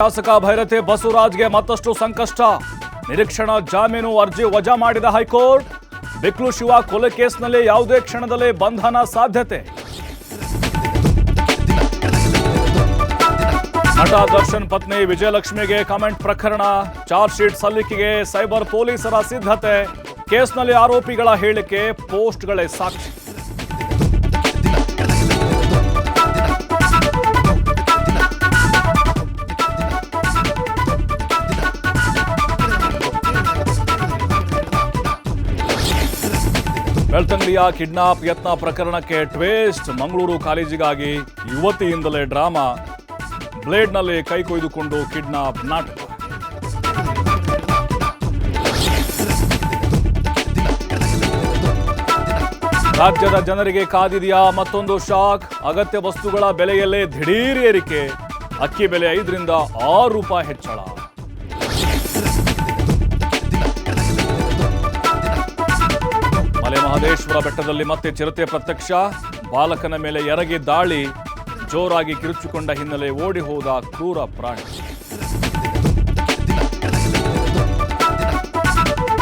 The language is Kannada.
ಶಾಸಕ ಭೈರತಿ ಬಸವರಾಜ್ಗೆ ಮತ್ತಷ್ಟು ಸಂಕಷ್ಟ. ನಿರೀಕ್ಷಣಾ ಜಾಮೀನು ಅರ್ಜಿ ವಜಾ ಮಾಡಿದ ಹೈಕೋರ್ಟ್. ಬಿಕ್ಲು ಶಿವ ಕೊಲೆ ಕೇಸ್ನಲ್ಲಿ ಯಾವುದೇ ಕ್ಷಣದಲ್ಲೇ ಬಂಧನ ಸಾಧ್ಯತೆ. ನಟ ದರ್ಶನ್ ಪತ್ನಿ ವಿಜಯಲಕ್ಷ್ಮಿಗೆ ಕಾಮೆಂಟ್ ಪ್ರಕರಣ. ಚಾರ್ಜ್ ಶೀಟ್ ಸಲ್ಲಿಕೆಗೆ ಸೈಬರ್ ಪೊಲೀಸರ ಸಿದ್ಧತೆ. ಕೇಸ್ನಲ್ಲಿ ಆರೋಪಿಗಳ ಹೇಳಿಕೆ, ಪೋಸ್ಟ್ಗಳೇ ಸಾಕ್ಷಿ. ಬೆಳ್ತಂಗಡಿಯ ಕಿಡ್ನಾಪ್ ಯತ್ನ ಪ್ರಕರಣಕ್ಕೆ ಟ್ವಿಸ್ಟ್. ಮಂಗಳೂರು ಕಾಲೇಜಿಗಾಗಿ ಯುವತಿಯಿಂದಲೇ ಡ್ರಾಮಾ. ಬ್ಲೇಡ್ನಲ್ಲಿ ಕೈ ಕೊಯ್ದುಕೊಂಡು ಕಿಡ್ನಾಪ್ ನಾಟಕ. ರಾಜ್ಯದ ಜನರಿಗೆ ಕಾದಿದೆಯಾ ಮತ್ತೊಂದು ಶಾಕ್. ಅಗತ್ಯ ವಸ್ತುಗಳ ಬೆಲೆಯಲ್ಲೇ ದಿಢೀರ್ ಏರಿಕೆ. ಅಕ್ಕಿ ಬೆಲೆ 5 ರಿಂದ 6 ರೂಪಾಯಿ ಹೆಚ್ಚಳ. ಮಲೆ ಮಹದೇಶ್ವರ ಬೆಟ್ಟದಲ್ಲಿ ಮತ್ತೆ ಚಿರತೆ ಪ್ರತ್ಯಕ್ಷ. ಬಾಲಕನ ಮೇಲೆ ಎರಗಿ ದಾಳಿ. ಜೋರಾಗಿ ಕಿರುಚಿಕೊಂಡ ಹಿನ್ನೆಲೆ ಓಡಿ ಹೋದ ಕ್ರೂರ ಪ್ರಾಣಿ.